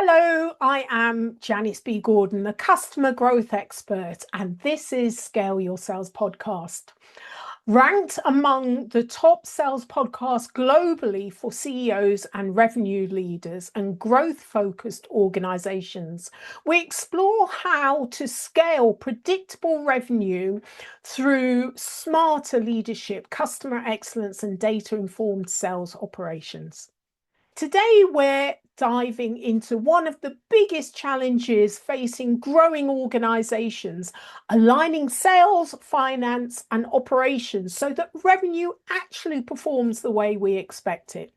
Hello, I am Janice B. Gordon, the customer growth expert, and this is Scale Your Sales podcast. Ranked among the top sales podcasts globally for CEOs and revenue leaders and growth-focused organizations, we explore how to scale predictable revenue through smarter leadership, customer excellence, and data-informed sales operations. Today, we're diving into one of the biggest challenges facing growing organizations, aligning sales, finance, and operations so that revenue actually performs the way we expect it.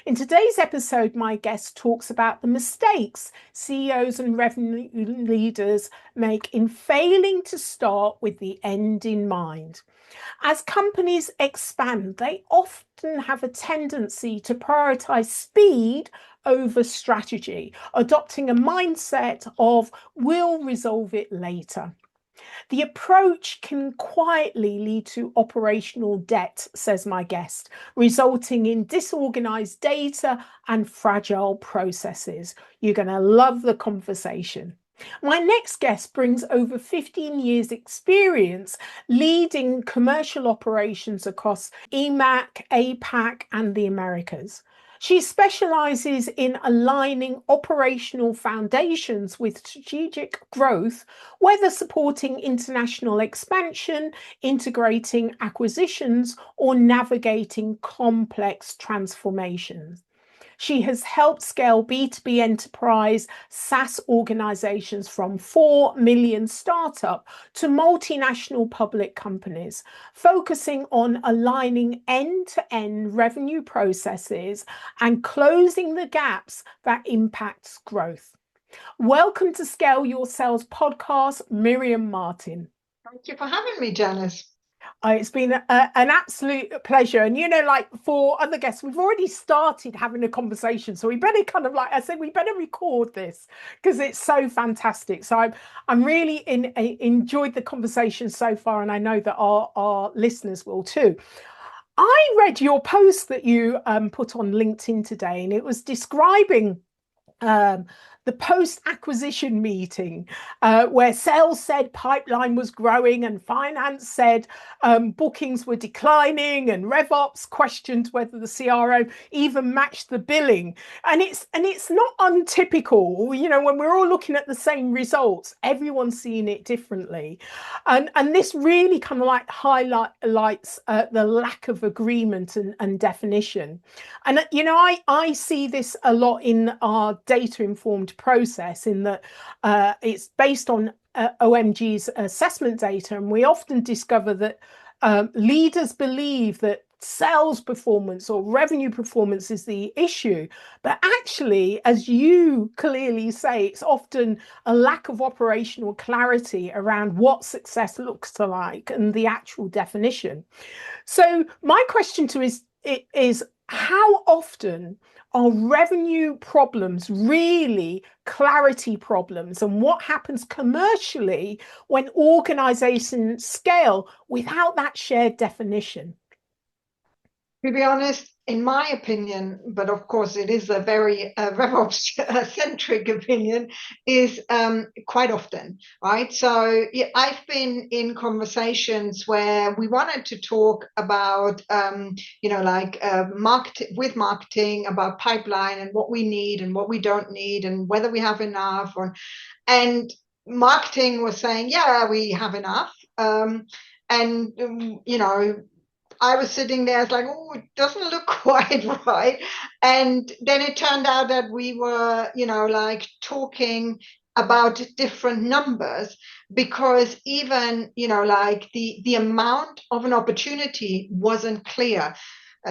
In today's episode, my guest talks about the mistakes CEOs and revenue leaders make in failing to start with the end in mind. As companies expand, they often have a tendency to prioritize speed over strategy, adopting a mindset of we'll resolve it later. The approach can quietly lead to operational debt, says my guest, resulting in disorganized data and fragile processes. You're going to love the conversation. My next guest brings over 15 years experience leading commercial operations across EMAC, APAC, and the Americas. She specializes in aligning operational foundations with strategic growth, whether supporting international expansion, integrating acquisitions, or navigating complex transformations. She has helped scale B2B enterprise SaaS organizations from 4 million startup to multinational public companies, focusing on aligning end-to-end revenue processes and closing the gaps that impacts growth. Welcome to Scale Your Sales podcast, Mirjam Martin. Thank you for having me, Janice. It's been an absolute pleasure. And, like for other guests, we've already started having a conversation. So we better we better record this because it's so fantastic. So I'm really enjoyed the conversation so far. And I know that our listeners will too. I read your post that you put on LinkedIn today, and it was describing the post-acquisition meeting where sales said pipeline was growing and finance said bookings were declining, and RevOps questioned whether the CRO even matched the billing. And it's not untypical, when we're all looking at the same results, everyone's seeing it differently. And this really kind of like highlights the lack of agreement and definition. And, I see this a lot in our data-informed process in that it's based on OMG's assessment data, and we often discover that leaders believe that sales performance or revenue performance is the issue, but actually, as you clearly say, it's often a lack of operational clarity around what success looks like and the actual definition. So my question to is how often are revenue problems really clarity problems, and what happens commercially when organizations scale without that shared definition? To be honest, in my opinion, but of course it is a very RevOps-centric opinion, is quite often, right? So yeah, I've been in conversations where we wanted to talk about, marketing, about pipeline and what we need and what we don't need and whether we have enough. And marketing was saying, yeah, we have enough. I was sitting there, I was like, oh, it doesn't look quite right. And then it turned out that we were, talking about different numbers, because even, the amount of an opportunity wasn't clear.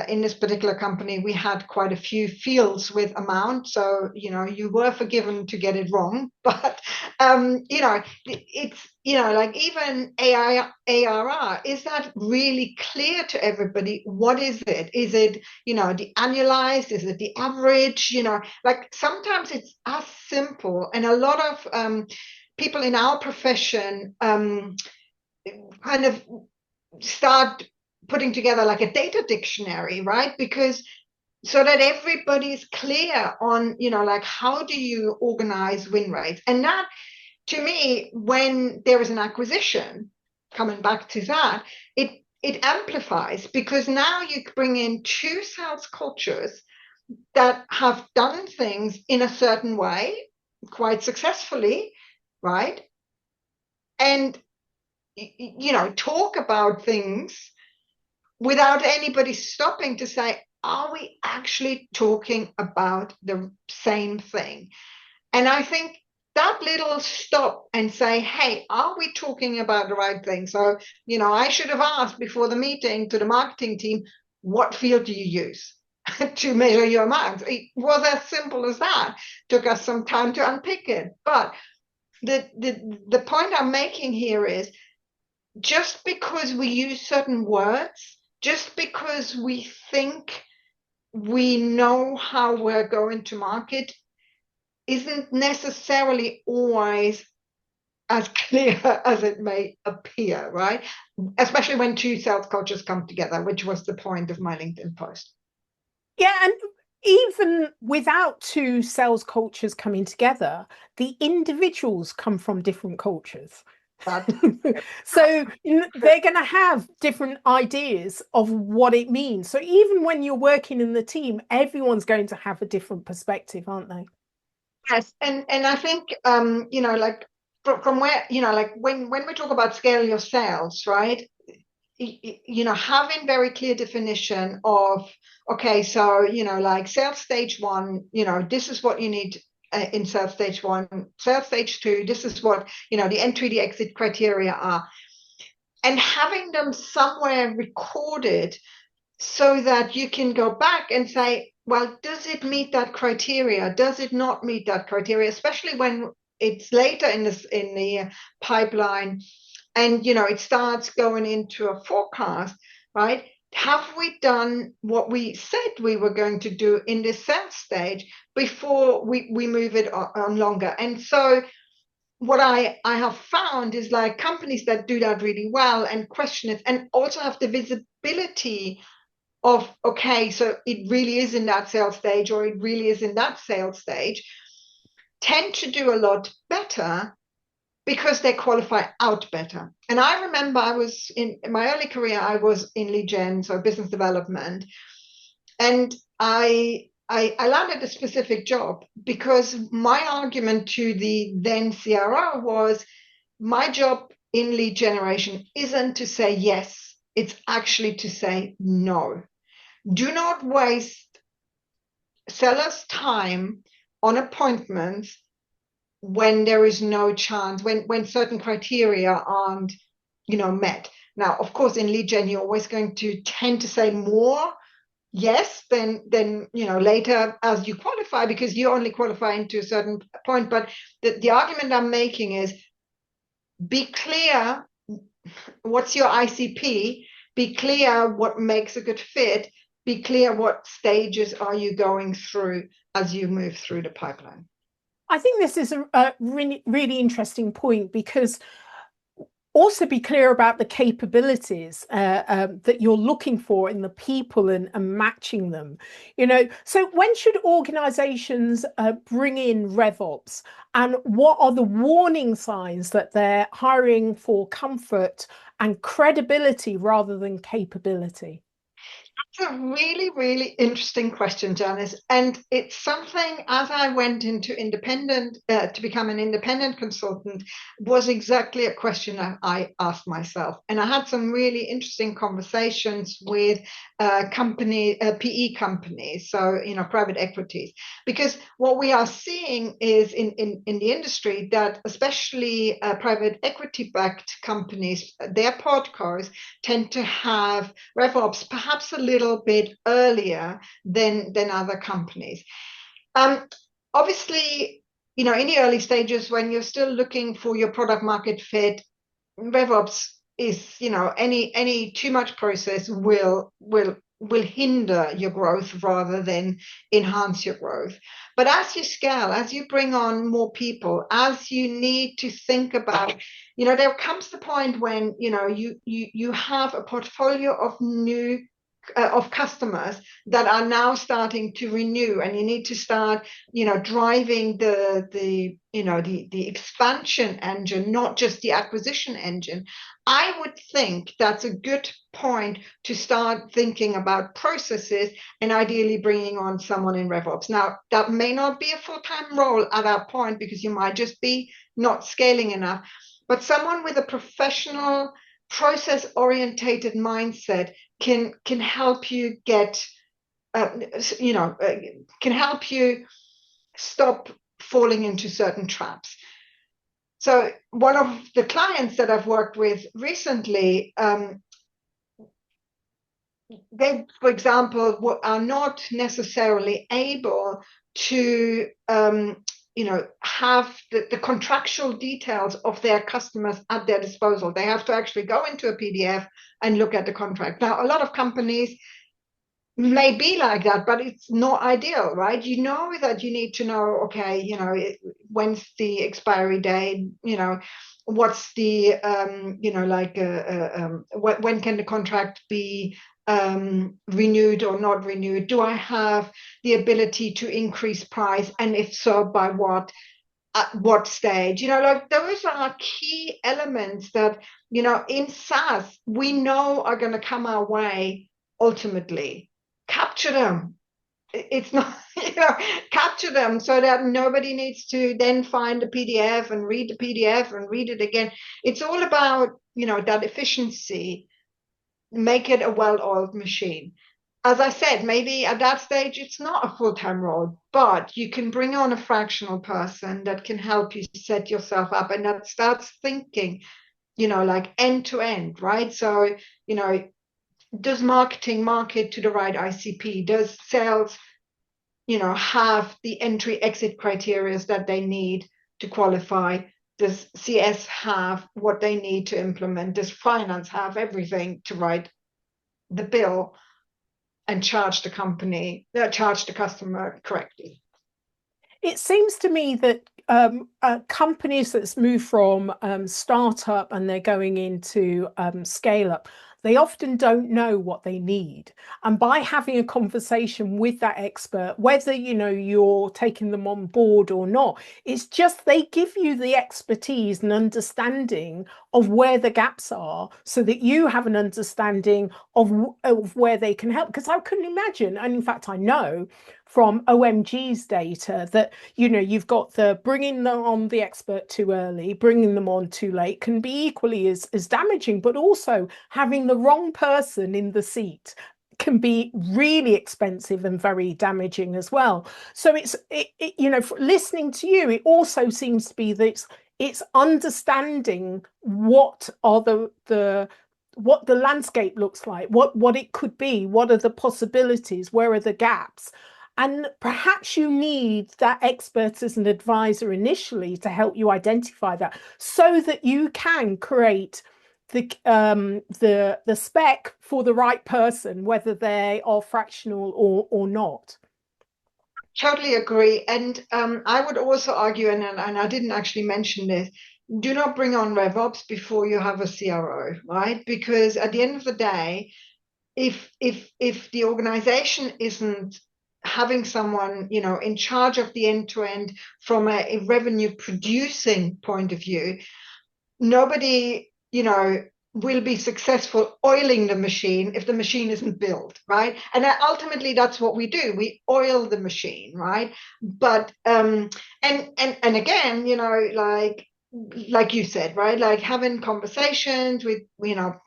In this particular company, we had quite a few fields with amount. So, you were forgiven to get it wrong. But, it's, even ARR, is that really clear to everybody? What is it? Is it, the annualized? Is it the average? Sometimes it's as simple. And a lot of people in our profession kind of start putting together like a data dictionary, right? Because so that everybody's clear on, like, how do you organize win rates? And that, to me, when there is an acquisition, coming back to that, it amplifies, because now you bring in two sales cultures that have done things in a certain way quite successfully, right? And, talk about things without anybody stopping to say, are we actually talking about the same thing? And I think that little stop and say, hey, are we talking about the right thing? So, I should have asked before the meeting to the marketing team, what field do you use to measure your amount? It was as simple as that. Took us some time to unpick it. But the point I'm making here is, just because we use certain words, just because we think we know how we're going to market, isn't necessarily always as clear as it may appear, right? Especially when two sales cultures come together, which was the point of my LinkedIn post. Yeah, and even without two sales cultures coming together, the individuals come from different cultures. So they're going to have different ideas of what it means. So even when you're working in the team, everyone's going to have a different perspective, aren't they? Yes, and I think like from where, like when we talk about scale your sales, right? Having very clear definition of, okay, so like sales stage one, this is what you need in sales stage one, sales stage two, this is what the entry, the exit criteria are, and having them somewhere recorded so that you can go back and say, well, does it meet that criteria? Does it not meet that criteria? Especially when it's later in the pipeline, and it starts going into a forecast, right? Have we done what we said we were going to do in this sales stage before we move it on longer? And so what I have found is, like, companies that do that really well and question it, and also have the visibility of, okay, so it really is in that sales stage, or it really is in that sales stage, tend to do a lot better because they qualify out better. And I remember I was in my early career, I was in lead gen, so business development, and I landed a specific job because my argument to the then CRO was, my job in lead generation isn't to say yes, it's actually to say no. Do not waste sellers' time on appointments when there is no chance, when certain criteria aren't met. Now, of course, in lead gen, you're always going to tend to say more yes than later as you qualify, because you only qualify into a certain point. But the argument I'm making is, be clear what's your ICP, be clear what makes a good fit, be clear what stages are you going through as you move through the pipeline. I think this is a really, really interesting point, because also be clear about the capabilities that you're looking for in the people, and matching them. So when should organizations bring in RevOps, and what are the warning signs that they're hiring for comfort and credibility rather than capability? That's a really, really interesting question, Janice. And it's something, as I went into to become an independent consultant, was exactly a question I asked myself. And I had some really interesting conversations with PE companies, so, private equities. Because what we are seeing is in the industry, that especially private equity-backed companies, their podcasts tend to have RevOps perhaps a little bit earlier than other companies. Obviously, in the early stages, when you're still looking for your product market fit, RevOps is, any too much process will hinder your growth rather than enhance your growth. But as you scale, as you bring on more people, as you need to think about, there comes the point when you have a portfolio of new of customers that are now starting to renew, and you need to start, driving the expansion engine, not just the acquisition engine. I would think that's a good point to start thinking about processes and ideally bringing on someone in RevOps. Now, that may not be a full-time role at that point because you might just be not scaling enough, but someone with a professional, process-orientated mindset can help you get, can help you stop falling into certain traps. So one of the clients that I've worked with recently, they, for example, are not necessarily able to have the contractual details of their customers at their disposal. They have to actually go into a PDF and look at the contract. Now, a lot of companies may be like that, but it's not ideal, right? You know that you need to know, okay, when's the expiry date, what's the, when can the contract be renewed or not renewed? Do I have the ability to increase price? And if so, by what? At what stage? Those are key elements that, in SaaS, we know are going to come our way ultimately. Capture them. It's not, capture them so that nobody needs to then find the PDF and read the PDF and read it again. It's all about, that efficiency, make it a well-oiled machine. As I said, maybe at that stage, it's not a full-time role, but you can bring on a fractional person that can help you set yourself up and that starts thinking, like end to end, right? So, does marketing market to the right ICP? Does sales, have the entry exit criteria that they need to qualify? Does CS have what they need to implement? Does finance have everything to write the bill and charge the customer correctly? It seems to me that companies that's moved from startup and they're going into scale up, they often don't know what they need. And by having a conversation with that expert, whether you're taking them on board or not, it's just they give you the expertise and understanding of where the gaps are so that you have an understanding of where they can help. Because I couldn't imagine, and in fact I know from OMG's data that you've got the bringing them on the expert too early, bringing them on too late can be equally as damaging, but also having the wrong person in the seat can be really expensive and very damaging as well. So listening to you, it also seems to be that it's understanding what are what the landscape looks like, what it could be, what are the possibilities, where are the gaps. And perhaps you need that expert as an advisor initially to help you identify that so that you can create the spec for the right person, whether they are fractional or not. Totally agree. And I would also argue, and I didn't actually mention this, do not bring on RevOps before you have a CRO, right? Because at the end of the day, if the organization isn't having someone in charge of the end-to-end from a revenue producing point of view, nobody will be successful oiling the machine if the machine isn't built, right? And ultimately that's what we do, we oil the machine, right? But and again, like you said, right, like having conversations with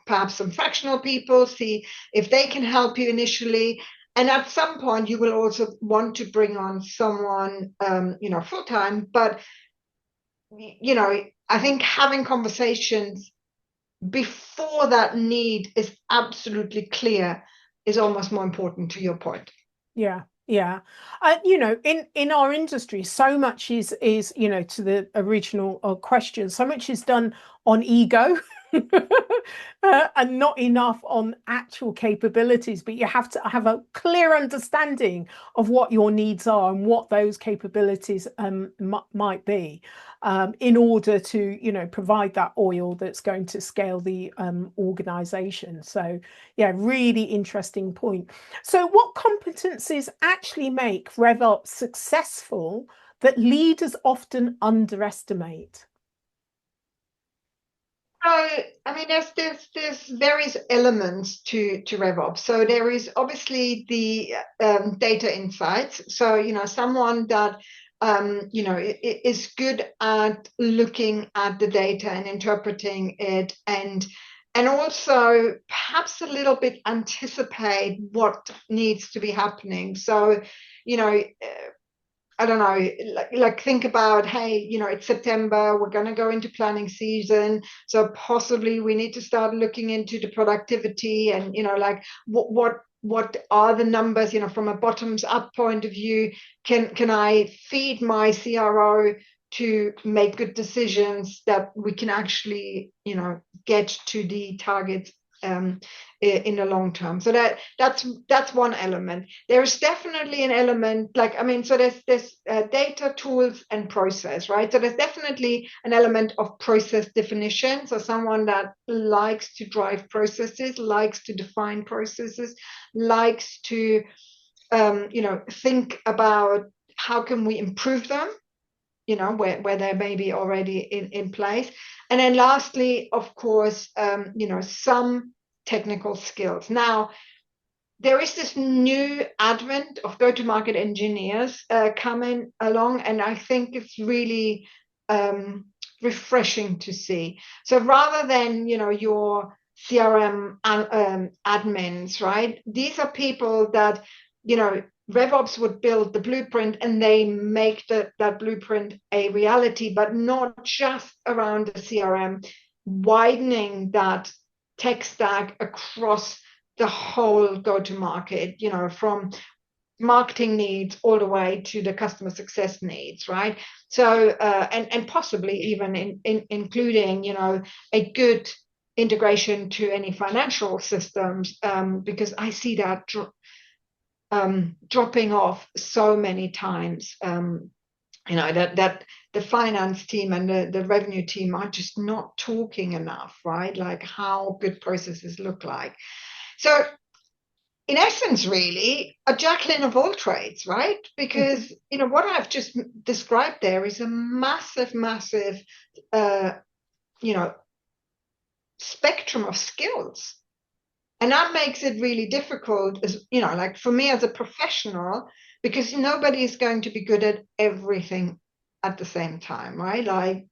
perhaps some fractional people, see if they can help you initially. And at some point, you will also want to bring on someone, full-time. But, I think having conversations before that need is absolutely clear is almost more important, to your point. Yeah. Yeah. In our industry, so much is to the original question, so much is done on ego. and not enough on actual capabilities, but you have to have a clear understanding of what your needs are and what those capabilities might be, in order to, you know, provide that oil that's going to scale the organization. So yeah, really interesting point. So what competencies actually make RevOps successful that leaders often underestimate? So, I mean, there's various elements to RevOps. So there is obviously the data insights. So, you know, someone that you know, is good at looking at the data and interpreting it, and also perhaps a little bit anticipate what needs to be happening. So, you know, I don't know, like think about, hey, you know, it's September, we're going to go into planning season, so possibly we need to start looking into the productivity, and you know, like what are the numbers, you know, from a bottoms up point of view? Can I feed my CRO to make good decisions that we can actually, you know, get to the targets in the long term? So that's one element. There's definitely an element, like, I mean, so there's data, tools, and process, right? So there's definitely an element of process definition. So someone that likes to drive processes, likes to define processes, likes to you know, think about how can we improve them, you know, where they may be already in place. And then lastly, of course, you know, some technical skills. Now, there is this new advent of go-to-market engineers coming along, and I think it's really refreshing to see. So rather than, you know, your CRM admins, right? These are people that, you know, RevOps would build the blueprint and they make that blueprint a reality, but not just around the CRM, widening that tech stack across the whole go-to-market, you know, from marketing needs all the way to the customer success needs, right? So, and possibly even including, you know, a good integration to any financial systems, because I see that dropping off so many times. You know, that the finance team and the revenue team are just not talking enough, right? Like how good processes look like. So in essence, really, a Jacqueline of all trades, right? Because, you know, what I've just described there is a massive, massive, you know, spectrum of skills. And that makes it really difficult, as, you know, like for me as a professional, because nobody is going to be good at everything at the same time, right? Like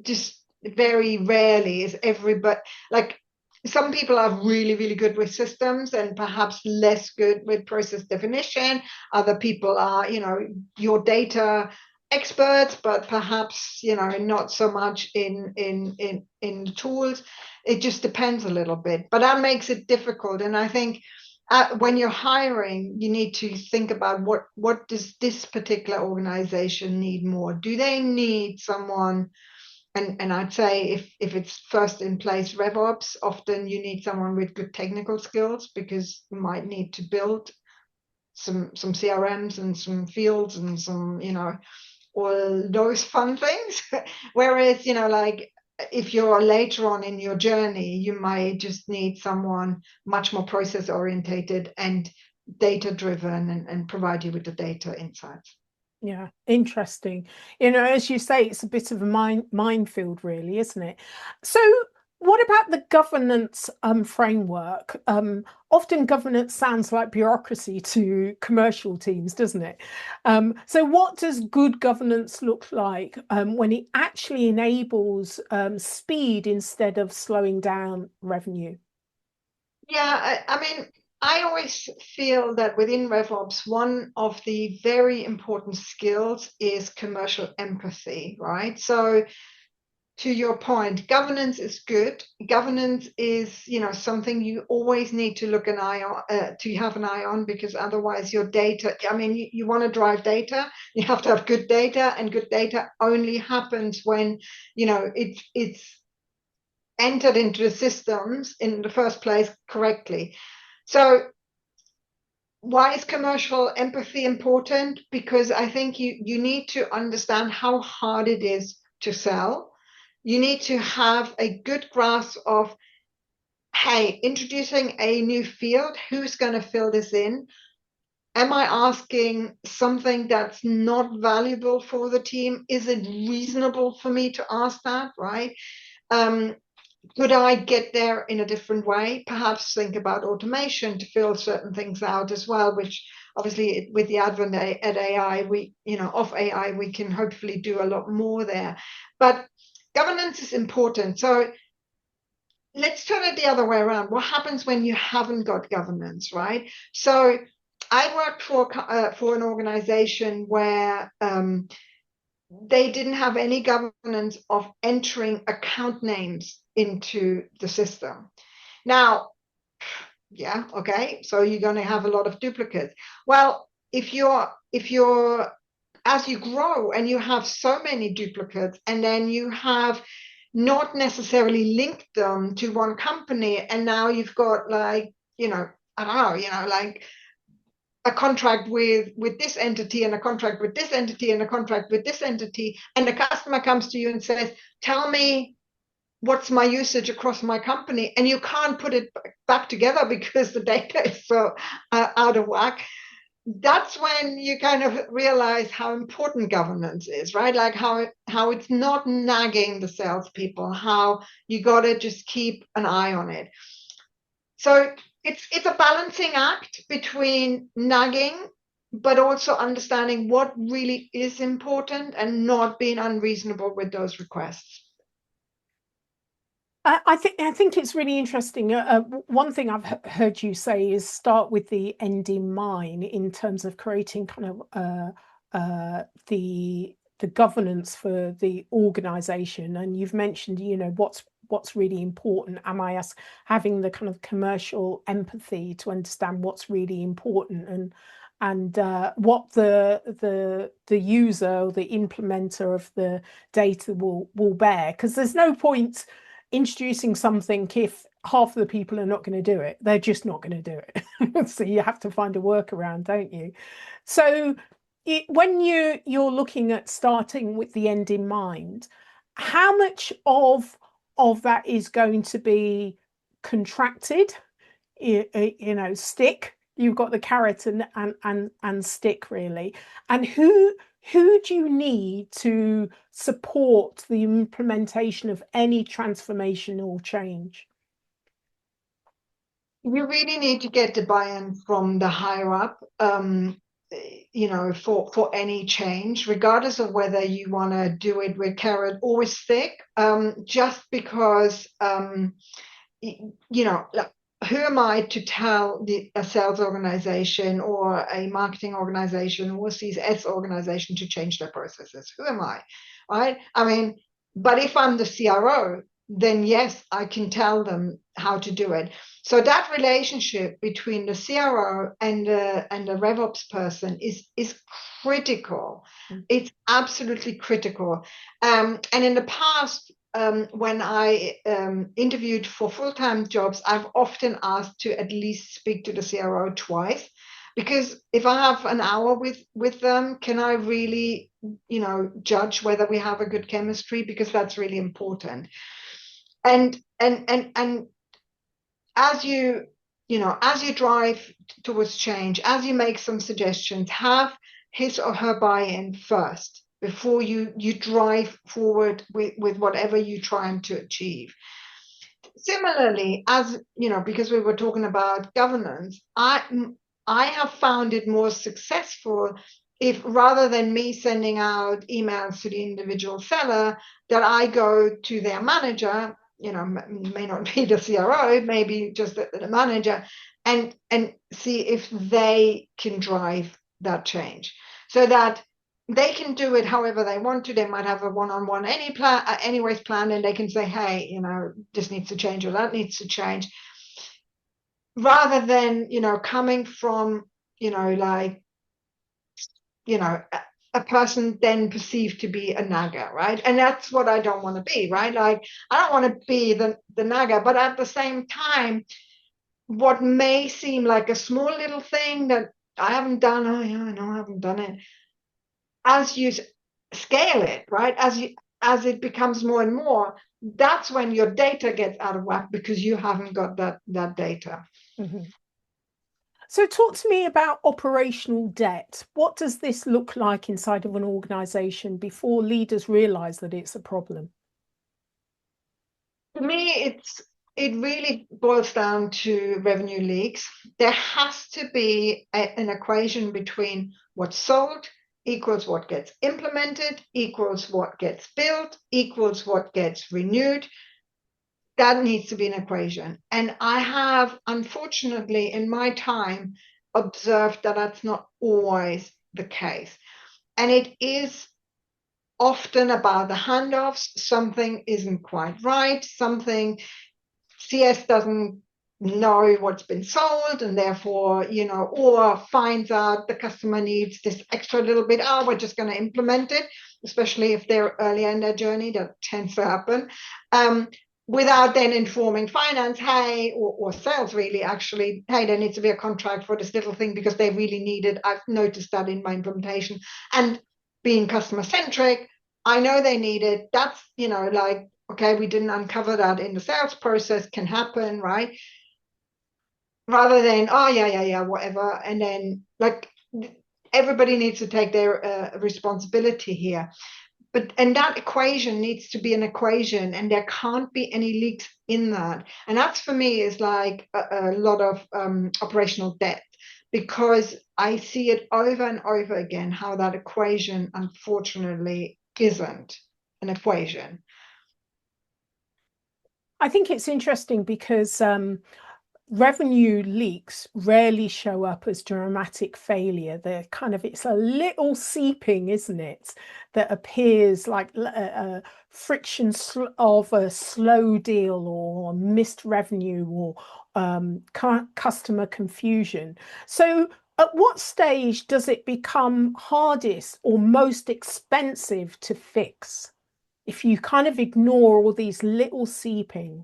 just very rarely is everybody, like some people are really, really good with systems and perhaps less good with process definition. Other people are, you know, your data experts, but perhaps, you know, not so much in the tools. It just depends a little bit, but that makes it difficult. And I think when you're hiring, you need to think about what does this particular organization need more? Do they need someone? And I'd say if it's first in place RevOps, often you need someone with good technical skills, because you might need to build some CRMs and some fields and some, you know, all those fun things. Whereas, you know, like if you're later on in your journey, you might just need someone much more process orientated and data driven, and provide you with the data insights. Yeah, interesting. You know, as you say, it's a bit of a minefield, really, isn't it? So, what about the governance framework? Often governance sounds like bureaucracy to commercial teams, doesn't it? So, what does good governance look like when it actually enables speed instead of slowing down revenue? Yeah, I mean, I always feel that within RevOps, one of the very important skills is commercial empathy, right? So to your point, governance is good. Governance is, you know, something you always need to look an eye on, to have an eye on, because otherwise your data, I mean, you want to drive data, you have to have good data, and good data only happens when, you know, it's entered into the systems in the first place correctly. So why is commercial empathy important? Because I think you need to understand how hard it is to sell. You need to have a good grasp of, hey, introducing a new field, who's going to fill this in? Am I asking something that's not valuable for the team? Is it reasonable for me to ask that, right? Could I get there in a different way? Perhaps think about automation to fill certain things out as well, which obviously with the advent of AI, we can hopefully do a lot more there. But governance is important. So let's turn it the other way around. What happens when you haven't got governance, right? So I worked for an organization where they didn't have any governance of entering account names into the system. Now, yeah, okay, so you're going to have a lot of duplicates. Well, if you're as you grow and you have so many duplicates, and then you have not necessarily linked them to one company, and now you've got like, I don't know, like a contract with this entity and a contract with this entity and a contract with this entity, and the customer comes to you and says, tell me what's my usage across my company, and you can't put it back together because the data is so out of whack. That's when you kind of realize how important governance is, right? Like how it's not nagging the salespeople, how you got to just keep an eye on it. So it's a balancing act between nagging, but also understanding what really is important and not being unreasonable with those requests. I think it's really interesting. One thing I've heard you say is start with the end in mind in terms of creating kind of the governance for the organization. And you've mentioned, what's really important. Am I having the kind of commercial empathy to understand what's really important and what the user or the implementer of the data will bear? Because there's no point introducing something if half of the people are not going to do it. They're just not going to do it. So you have to find a workaround, don't you? So when you're looking at starting with the end in mind, how much of that is going to be contracted, stick? You've got the carrot and stick, really. And who do you need to support the implementation of any transformational change? You really need to get the buy-in from the higher up, for any change, regardless of whether you want to do it with carrot or with stick, just because, who am I to tell a sales organization or a marketing organization or a CS organization to change their processes? Who am I, right? I mean, but if I'm the CRO, then yes, I can tell them how to do it. So that relationship between the CRO and the RevOps person is critical. It's absolutely critical. And in the past, when I interviewed for full-time jobs, I've often asked to at least speak to the CRO twice, because if I have an hour with them, can I really, judge whether we have a good chemistry? Because that's really important. And as you drive towards change, as you make some suggestions, have his or her buy-in first before you drive forward with whatever you're trying to achieve. Similarly, as because we were talking about governance, I have found it more successful if, rather than me sending out emails to the individual seller, that I go to their manager, may not be the CRO, maybe just the manager, and see if they can drive that change, so that they can do it however they want to. They might have a one-on-one anyways plan, and they can say, hey, this needs to change or that needs to change, rather than coming from a a person then perceived to be a naga, right? And that's what I don't want to be, right? Like, I don't want to be the naga, but at the same time, what may seem like a small little thing that I haven't done, oh yeah, I know I haven't done it. As you scale it, right? As it becomes more and more, that's when your data gets out of whack because you haven't got that data. Mm-hmm. So talk to me about operational debt. What does this look like inside of an organization before leaders realize that it's a problem? To me, it really boils down to revenue leaks. There has to be an equation between what's sold equals what gets implemented, equals what gets built, equals what gets renewed. That needs to be an equation. And I have, unfortunately, in my time, observed that that's not always the case. And it is often about the handoffs. Something isn't quite right. Something CS doesn't know what's been sold and therefore, or finds out the customer needs this extra little bit. Oh, we're just going to implement it, especially if they're earlier in their journey. That tends to happen. Without then informing finance, hey, or sales really, actually, hey, there needs to be a contract for this little thing because they really need it. I've noticed that in my implementation. And being customer centric, I know they need it. That's, like, okay, we didn't uncover that in the sales process, can happen, right? Rather than, oh, yeah, whatever. And then, like, everybody needs to take their responsibility here. And that equation needs to be an equation, and there can't be any leaks in that. And that's, for me, is like a lot of operational debt, because I see it over and over again how that equation, unfortunately, isn't an equation. I think it's interesting because revenue leaks rarely show up as dramatic failure. It's a little seeping, isn't it, that appears like a friction of a slow deal or missed revenue or customer confusion. So at what stage does it become hardest or most expensive to fix if you kind of ignore all these little seeping?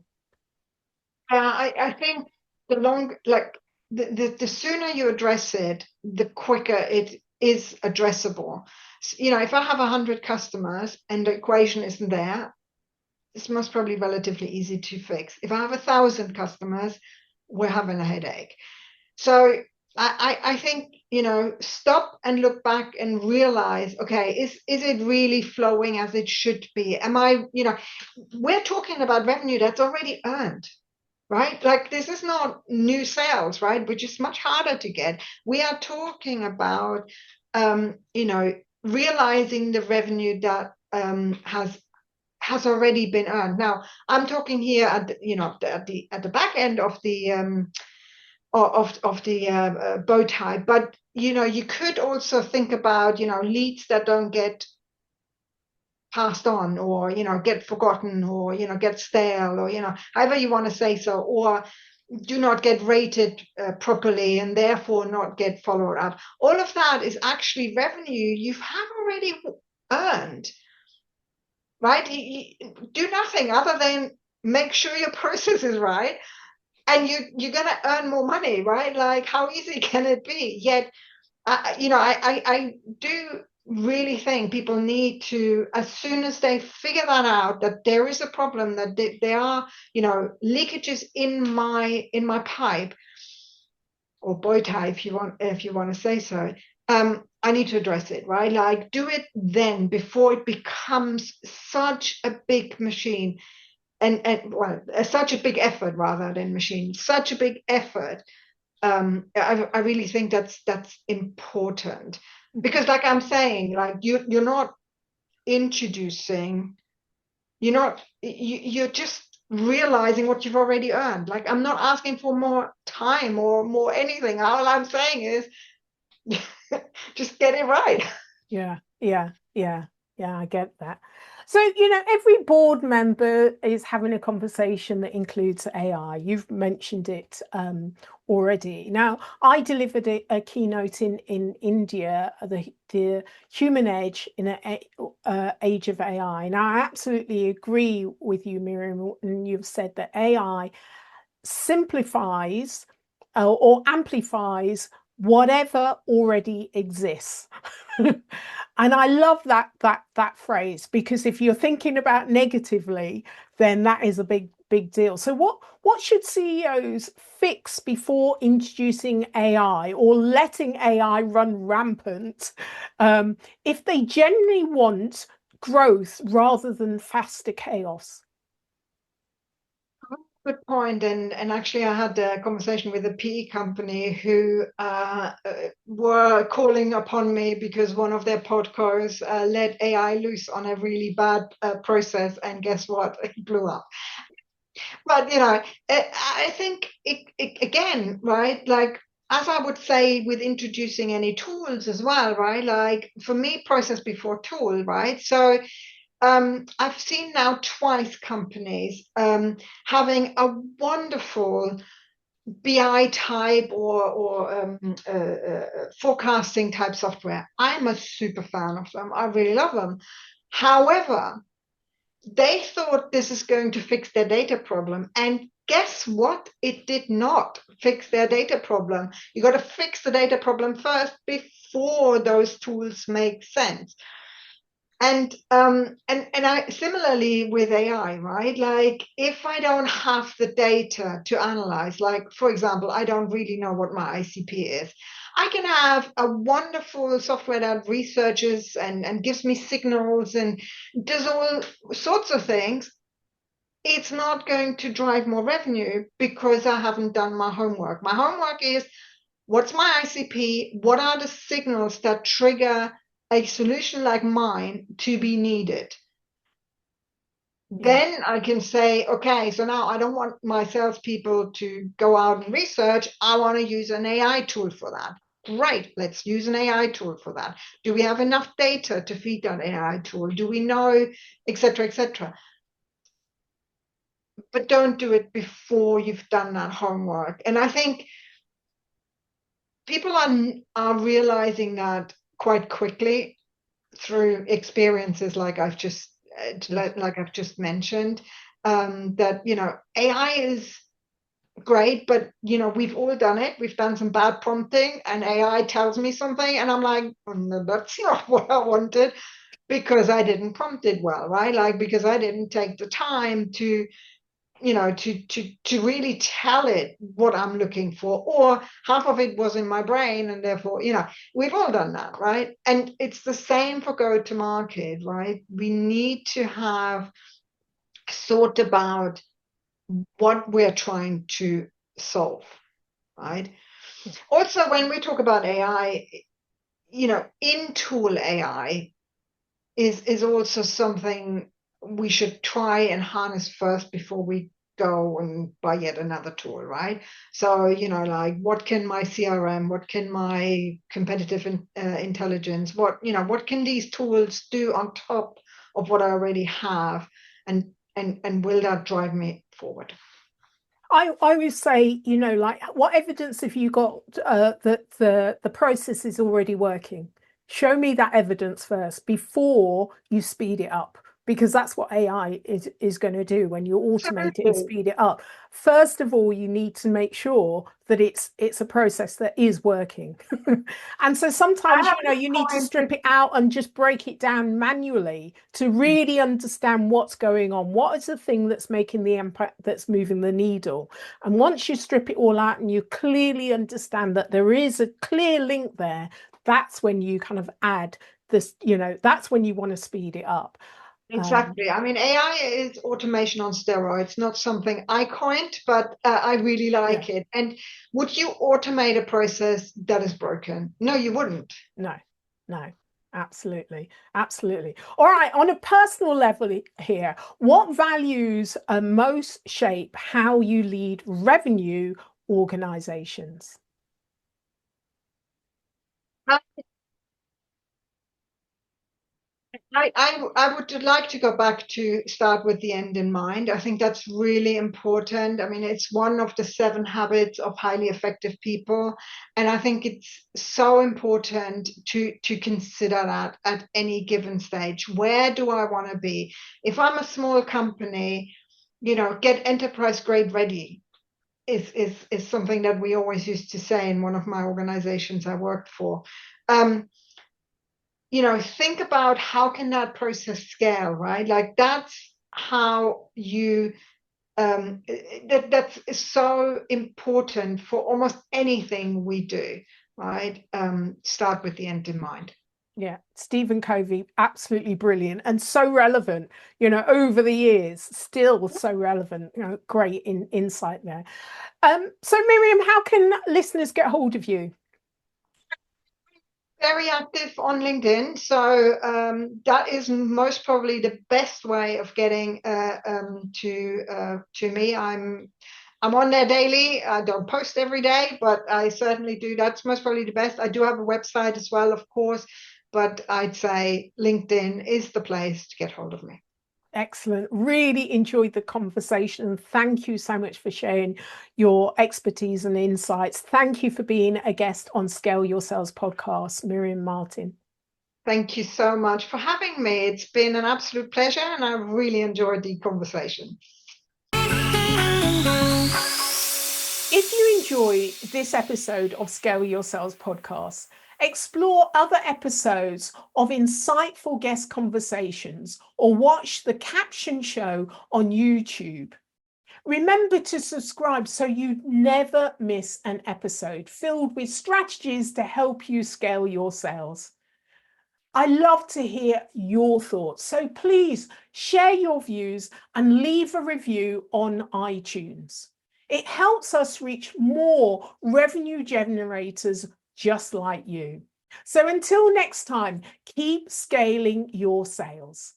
I think the sooner you address it, the quicker it is addressable. If I have 100 customers and the equation isn't there, it's most probably relatively easy to fix. If I have 1,000 customers, we're having a headache. So I think, stop and look back and realize, okay, is it really flowing as it should be? We're talking about revenue that's already earned, right? Like, this is not new sales, right? Which is much harder to get. We are talking about, realizing the revenue that has already been earned. Now, I'm talking here at the back end of the bow tie, but you could also think about leads that don't get passed on, or get forgotten, or get stale, or however you want to say so, or do not get rated properly and therefore not get followed up. All of that is actually revenue you have already earned, right? You do nothing other than make sure your process is right, and you're going to earn more money, right? Like, how easy can it be? Yet I do really think people need to, as soon as they figure that out, that there is a problem, that there are leakages in my pipe or bow tie, if you want to say so. I need to address it, right? Like, do it then, before it becomes such a big machine, and such a big effort, rather than machine, such a big effort. I really think that's important, because, like I'm saying, like, you're not introducing, you're just realizing what you've already earned. Like, I'm not asking for more time or more anything. All I'm saying is just get it right. Yeah, yeah, yeah. Yeah, I get that. So, every board member is having a conversation that includes AI. You've mentioned it already. Now, I delivered a keynote in India, the human edge in an age of AI. Now, I absolutely agree with you, Miriam, and you've said that AI simplifies or amplifies whatever already exists. And I love that phrase, because if you're thinking about negatively, then that is a big deal. So what should CEOs fix before introducing AI or letting AI run rampant, if they genuinely want growth rather than faster chaos? Good point. And actually, I had a conversation with a PE company who were calling upon me because one of their podcasts let AI loose on a really bad process, and guess what? It blew up. But I think again, right? Like, as I would say with introducing any tools as well, right? Like, for me, process before tool, right? So I've seen now twice companies having a wonderful BI type or forecasting type software. I'm a super fan of them. I really love them. However, they thought this is going to fix their data problem. And guess what? It did not fix their data problem. You got to fix the data problem first before those tools make sense. And I similarly with AI, right? Like, if I don't have the data to analyze, like, for example, I don't really know what my ICP is. I can have a wonderful software that researches and gives me signals and does all sorts of things. It's not going to drive more revenue because I haven't done my homework. My homework is, what's my ICP? What are the signals that trigger a solution like mine to be needed? Yeah. Then I can say, okay, so now I don't want my salespeople to go out and research. I want to use an AI tool for that. Great, let's use an AI tool for that. Do we have enough data to feed that AI tool? Do we know, et cetera, et cetera? But don't do it before you've done that homework. And I think people are realizing that quite quickly through experiences like I've just mentioned, that AI is great, but we've all done it. We've done some bad prompting, and AI tells me something, and I'm like, oh, no, that's not what I wanted, because I didn't prompt it well, right? Like, because I didn't take the time to to really tell it what I'm looking for, or half of it was in my brain, and therefore, we've all done that, right? And it's the same for go to market, right? We need to have thought about what we're trying to solve, right? Also, when we talk about AI, in tool AI is also something we should try and harness first before we go and buy yet another tool, right? So, like, what can my CRM, what can my competitive intelligence, what can these tools do on top of what I already have, and will that drive me forward? I would say, like, what evidence have you got that the process is already working? Show me that evidence first before you speed it up, because that's what AI is going to do when you automate it and Absolutely. speed it up. First of all, you need to make sure that it's a process that is working. And so sometimes, you need to strip it out and just break it down manually to really understand what's going on. What is the thing that's making the impact, that's moving the needle? And once you strip it all out and you clearly understand that there is a clear link there, that's when you kind of add this, that's when you want to speed it up. Exactly. I mean, AI is automation on steroids, not something I coined, but I really Yeah. like it. And would you automate a process that is broken? No, you wouldn't. No, no, absolutely. Absolutely. All right. On a personal level here, what values most shape how you lead revenue organizations? I would like to go back to start with the end in mind. I think that's really important. I mean, it's one of the 7 habits of highly effective people. And I think it's so important to consider that at any given stage. Where do I want to be? If I'm a small company, get enterprise grade ready is something that we always used to say in one of my organizations I worked for. Think about how can that process scale, right? Like that's how you that's so important for almost anything we do, right? Start with the end in mind. Yeah, Stephen Covey, absolutely brilliant and so relevant, over the years, still so relevant, great insight there. So Mirjam, how can listeners get hold of you? Very active on LinkedIn, so that is most probably the best way of getting to me. I'm on there daily. I don't post every day, but I certainly do. That's most probably the best. I do have a website as well, of course, but I'd say LinkedIn is the place to get hold of me. Excellent. Really enjoyed the conversation. And thank you so much for sharing your expertise and insights. Thank you for being a guest on Scale Your Sales podcast, Mirjam Martin. Thank you so much for having me. It's been an absolute pleasure and I've really enjoyed the conversation. If you enjoy this episode of Scale Your Sales podcast, explore other episodes of insightful guest conversations or watch the caption show on YouTube. Remember to subscribe so you never miss an episode filled with strategies to help you scale your sales. I love to hear your thoughts, so please share your views and leave a review on iTunes. It helps us reach more revenue generators just like you. So until next time, keep scaling your sales.